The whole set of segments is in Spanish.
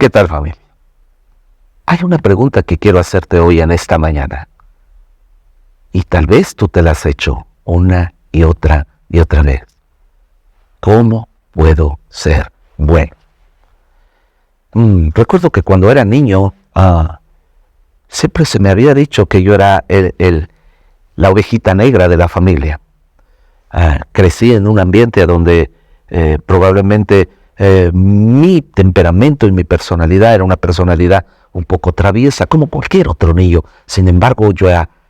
¿Qué tal, familia? Hay una pregunta que quiero hacerte hoy en esta mañana. Y tal vez tú te la has hecho una y otra vez. ¿Cómo puedo ser bueno? Recuerdo que cuando era niño, siempre se me había dicho que yo era la ovejita negra de la familia. Crecí en un ambiente donde probablemente mi temperamento y mi personalidad era una personalidad un poco traviesa, como cualquier otro niño. Sin embargo, yo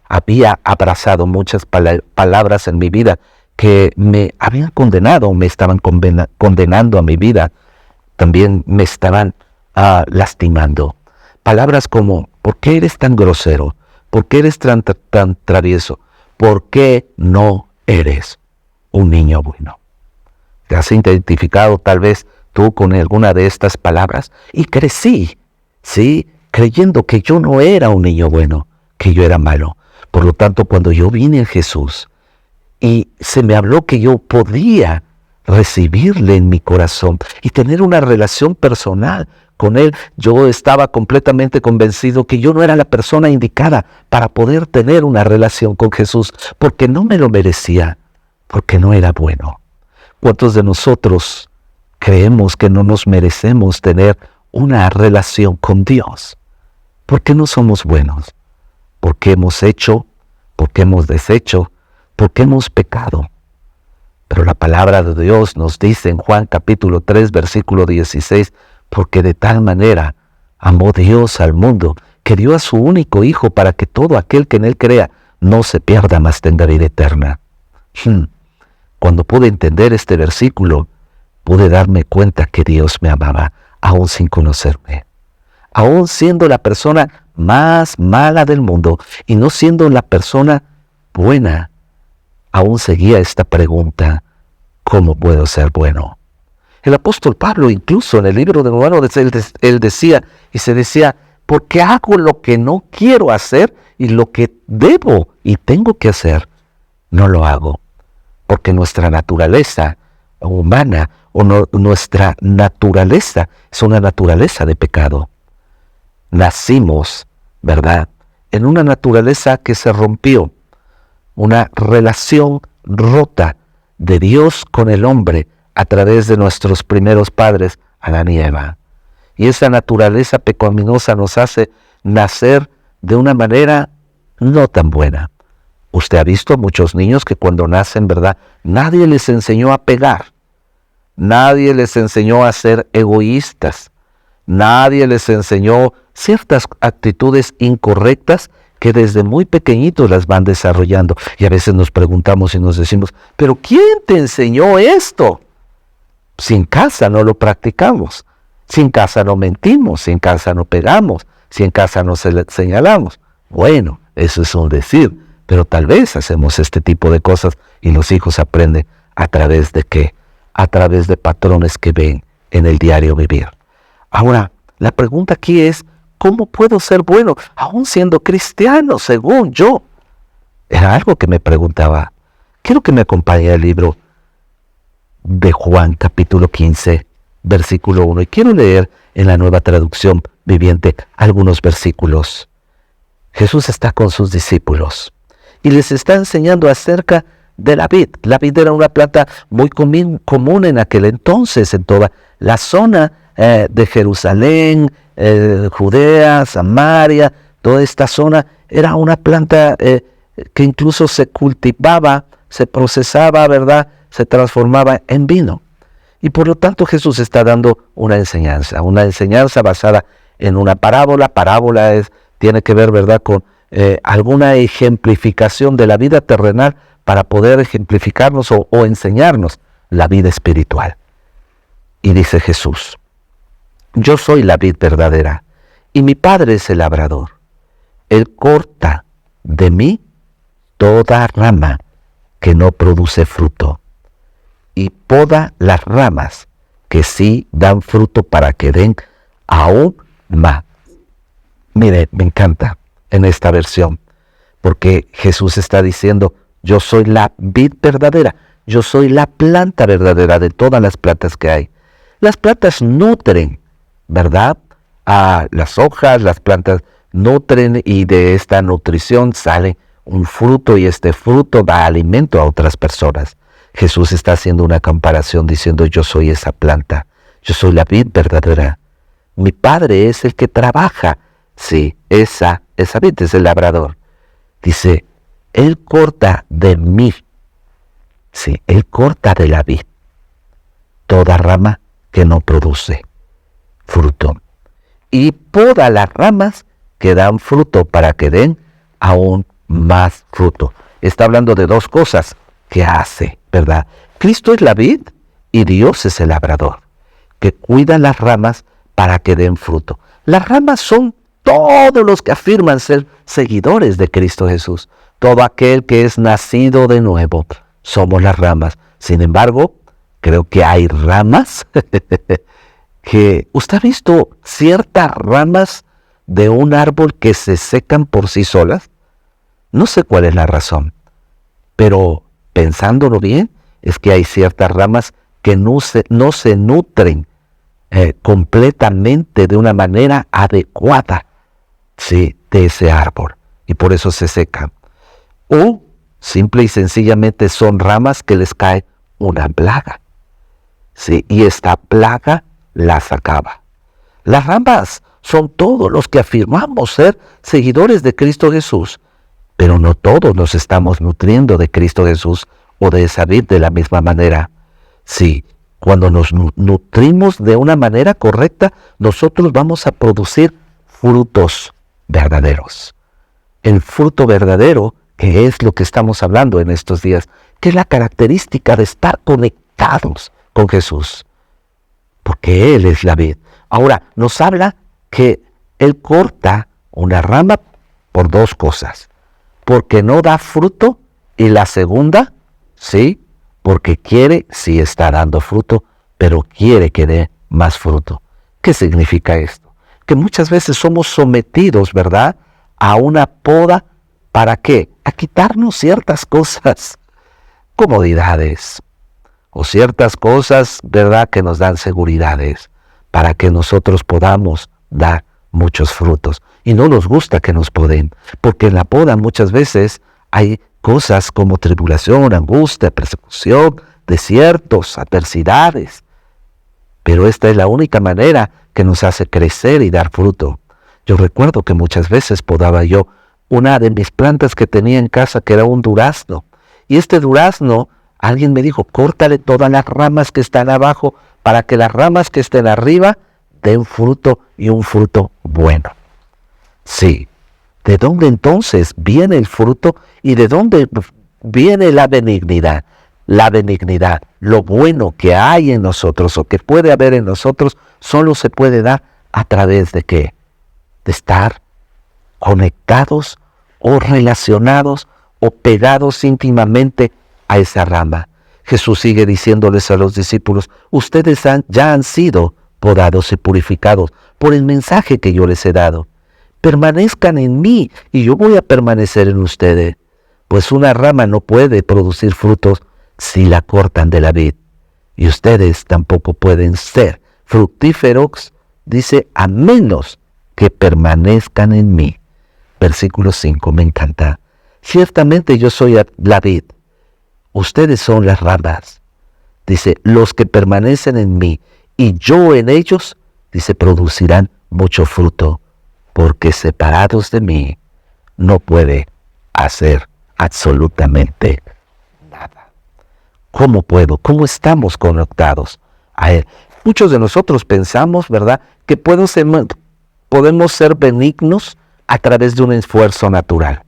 había abrazado muchas palabras en mi vida que me habían condenado, me estaban condenando a mi vida, también me estaban lastimando. Palabras como, ¿por qué eres tan grosero? ¿Por qué eres tan travieso? ¿Por qué no eres un niño bueno? ¿Te has identificado tal vez tú con alguna de estas palabras? Y crecí, ¿sí? Creyendo que yo no era un niño bueno, que yo era malo. Por lo tanto, cuando yo vine a Jesús y se me habló que yo podía recibirle en mi corazón y tener una relación personal con Él, yo estaba completamente convencido que yo no era la persona indicada para poder tener una relación con Jesús, porque no me lo merecía, porque no era bueno. ¿Cuántos de nosotros creemos que no nos merecemos tener una relación con Dios? ¿Por qué no somos buenos? Porque hemos hecho, porque hemos deshecho, porque hemos pecado. Pero la palabra de Dios nos dice en Juan capítulo 3, versículo 16, porque de tal manera amó Dios al mundo, que dio a su único Hijo para que todo aquel que en Él crea no se pierda, mas tenga vida eterna. Cuando pude entender este versículo, pude darme cuenta que Dios me amaba, aún sin conocerme. Aún siendo la persona más mala del mundo y no siendo la persona buena, aún seguía esta pregunta: ¿cómo puedo ser bueno? El apóstol Pablo, incluso en el libro de Romanos, él decía, ¿por qué hago lo que no quiero hacer y lo que debo y tengo que hacer, no lo hago? Porque nuestra naturaleza humana nuestra naturaleza es una naturaleza de pecado. Nacimos, ¿verdad?, en una naturaleza que se rompió, una relación rota de Dios con el hombre a través de nuestros primeros padres, Adán y Eva. Y esa naturaleza pecaminosa nos hace nacer de una manera no tan buena. Usted ha visto a muchos niños que cuando nacen, ¿verdad?, nadie les enseñó a pegar, nadie les enseñó a ser egoístas, nadie les enseñó ciertas actitudes incorrectas que desde muy pequeñitos las van desarrollando. Y a veces nos preguntamos y nos decimos, ¿pero quién te enseñó esto? Si en casa no lo practicamos, si en casa no mentimos, si en casa no pegamos, si en casa no señalamos. Bueno, eso es un decir, pero tal vez hacemos este tipo de cosas y los hijos aprenden a través de ¿qué? A través de patrones que ven en el diario vivir. Ahora, la pregunta aquí es, ¿cómo puedo ser bueno aún siendo cristiano según yo? Era algo que me preguntaba. Quiero que me acompañe al libro de Juan capítulo 15, versículo 1. Y quiero leer en la Nueva Traducción Viviente algunos versículos. Jesús está con sus discípulos y les está enseñando acerca de la vid. La vid era una planta muy común en aquel entonces, en toda la zona de Jerusalén, Judea, Samaria, toda esta zona. Era una planta que incluso se cultivaba, se procesaba, ¿verdad?, se transformaba en vino. Y por lo tanto Jesús está dando una enseñanza basada en una parábola. Parábola tiene que ver, ¿verdad?, con alguna ejemplificación de la vida terrenal para poder ejemplificarnos o enseñarnos la vida espiritual. Y dice Jesús: yo soy la vid verdadera y mi Padre es el labrador. Él corta de mí toda rama que no produce fruto y poda las ramas que sí dan fruto para que den aún más. Mire, me encanta en esta versión, porque Jesús está diciendo, yo soy la vid verdadera, yo soy la planta verdadera de todas las plantas que hay. Las plantas nutren, ¿verdad?, las hojas, las plantas nutren y de esta nutrición sale un fruto y este fruto da alimento a otras personas. Jesús está haciendo una comparación diciendo: yo soy esa planta, yo soy la vid verdadera. Mi Padre es el que trabaja. Sí, esa vid es el labrador. Dice, Él corta de mí. Sí, Él corta de la vid toda rama que no produce fruto. Y poda las ramas que dan fruto para que den aún más fruto. Está hablando de dos cosas que hace, ¿verdad? Cristo es la vid y Dios es el labrador, que cuida las ramas para que den fruto. Las ramas son todos los que afirman ser seguidores de Cristo Jesús. Todo aquel que es nacido de nuevo, somos las ramas. Sin embargo, creo que hay ramas que... ¿Usted ha visto ciertas ramas de un árbol que se secan por sí solas? No sé cuál es la razón, pero pensándolo bien, es que hay ciertas ramas que no se nutren completamente de una manera adecuada, sí, de ese árbol, y por eso se secan. O simple y sencillamente son ramas que les cae una plaga, sí, y esta plaga las acaba. Las ramas son todos los que afirmamos ser seguidores de Cristo Jesús, pero no todos nos estamos nutriendo de Cristo Jesús o de esa vid de la misma manera. Sí, cuando nos nutrimos de una manera correcta, nosotros vamos a producir frutos verdaderos. El fruto verdadero, que es lo que estamos hablando en estos días, que es la característica de estar conectados con Jesús, porque Él es la vid. Ahora, nos habla que Él corta una rama por dos cosas: porque no da fruto, y la segunda, sí, porque quiere, sí está dando fruto, pero quiere que dé más fruto. ¿Qué significa esto? Que muchas veces somos sometidos, ¿verdad?, a una poda. ¿Para qué? A quitarnos ciertas cosas, comodidades, o ciertas cosas, ¿verdad?, que nos dan seguridades, para que nosotros podamos dar muchos frutos. Y no nos gusta que nos poden, porque en la poda muchas veces hay cosas como tribulación, angustia, persecución, desiertos, adversidades. Pero esta es la única manera que nos hace crecer y dar fruto. Yo recuerdo que muchas veces podaba yo una de mis plantas que tenía en casa, que era un durazno. Y este durazno, alguien me dijo: córtale todas las ramas que están abajo para que las ramas que estén arriba den fruto, y un fruto bueno. Sí. ¿De dónde entonces viene el fruto y de dónde viene la benignidad? La benignidad, lo bueno que hay en nosotros o que puede haber en nosotros, solo se puede dar a través de ¿qué? De estar conectados o relacionados o pegados íntimamente a esa rama. Jesús sigue diciéndoles a los discípulos: ustedes ya han sido podados y purificados por el mensaje que yo les he dado. Permanezcan en mí y yo voy a permanecer en ustedes, pues una rama no puede producir frutos si la cortan de la vid, y ustedes tampoco pueden ser fructíferos, dice, a menos que permanezcan en mí. Versículo 5, me encanta. Ciertamente yo soy la vid, ustedes son las ramas. Dice, los que permanecen en mí y yo en ellos, dice, producirán mucho fruto, porque separados de mí no puede hacer absolutamente nada. ¿Cómo puedo? ¿Cómo estamos conectados a Él? Muchos de nosotros pensamos, ¿verdad?, que podemos ser benignos a través de un esfuerzo natural.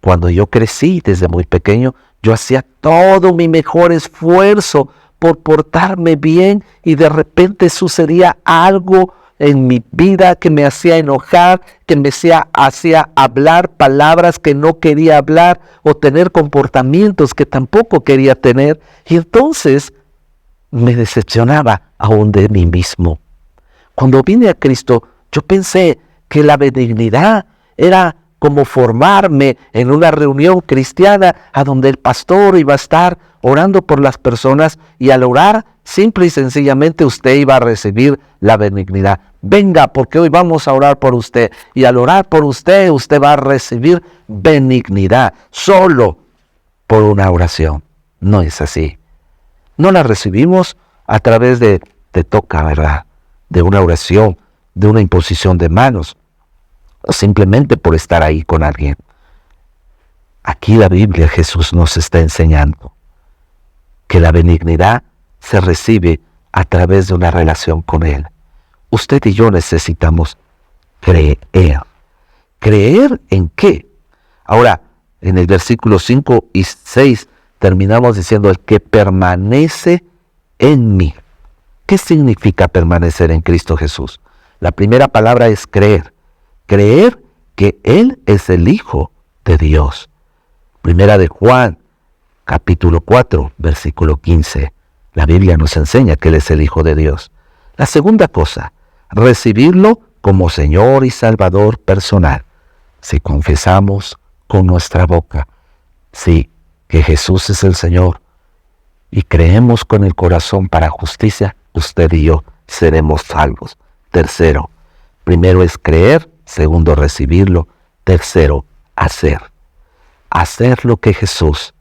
Cuando yo crecí desde muy pequeño, yo hacía todo mi mejor esfuerzo por portarme bien, y de repente sucedía algo en mi vida que me hacía enojar, que me hacía hablar palabras que no quería hablar o tener comportamientos que tampoco quería tener, y entonces me decepcionaba aún de mí mismo. Cuando vine a Cristo, yo pensé que la benignidad era como formarme en una reunión cristiana a donde el pastor iba a estar orando por las personas, y al orar, simple y sencillamente usted iba a recibir la benignidad. venga, porque hoy vamos a orar por usted. Y al orar por usted, usted va a recibir benignidad solo por una oración. No es así. No la recibimos a través de toca, ¿verdad? De una oración, de una imposición de manos, o simplemente por estar ahí con alguien. Aquí la Biblia, Jesús nos está enseñando que la benignidad se recibe a través de una relación con Él. Usted y yo necesitamos creer. ¿Creer en qué? Ahora, en el versículo 5 y 6 terminamos diciendo, el que permanece en mí. ¿Qué significa permanecer en Cristo Jesús? La primera palabra es creer. Creer que Él es el Hijo de Dios. Primera de Juan, capítulo 4, versículo 15. La Biblia nos enseña que Él es el Hijo de Dios. La segunda cosa, recibirlo como Señor y Salvador personal. Si confesamos con nuestra boca, sí, que Jesús es el Señor, y creemos con el corazón para justicia, usted y yo seremos salvos. Tercero, primero es creer, segundo recibirlo, tercero, hacer. Hacer lo que Jesús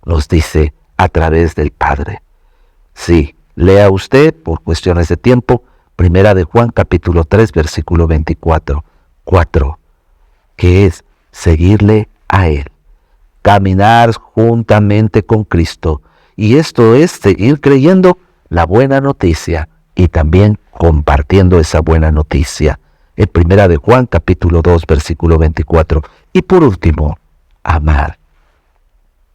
nos dice a través del Padre. Sí, lea usted, por cuestiones de tiempo, Primera de Juan capítulo 3, versículo 24. 4. Que es seguirle a Él. Caminar juntamente con Cristo. Y esto es seguir creyendo la buena noticia y también compartiendo esa buena noticia. En Primera de Juan capítulo 2, versículo 24. Y por último, amar.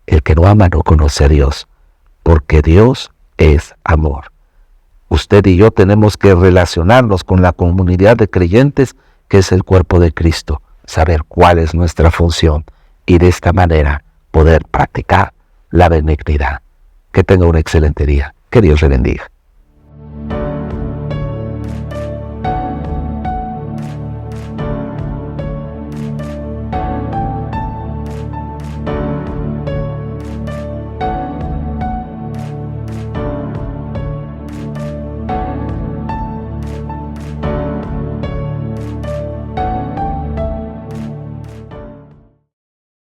El que no ama no conoce a Dios, porque Dios es amor. Usted y yo tenemos que relacionarnos con la comunidad de creyentes que es el cuerpo de Cristo, saber cuál es nuestra función y de esta manera poder practicar la benignidad. Que tenga un excelente día. Que Dios le bendiga.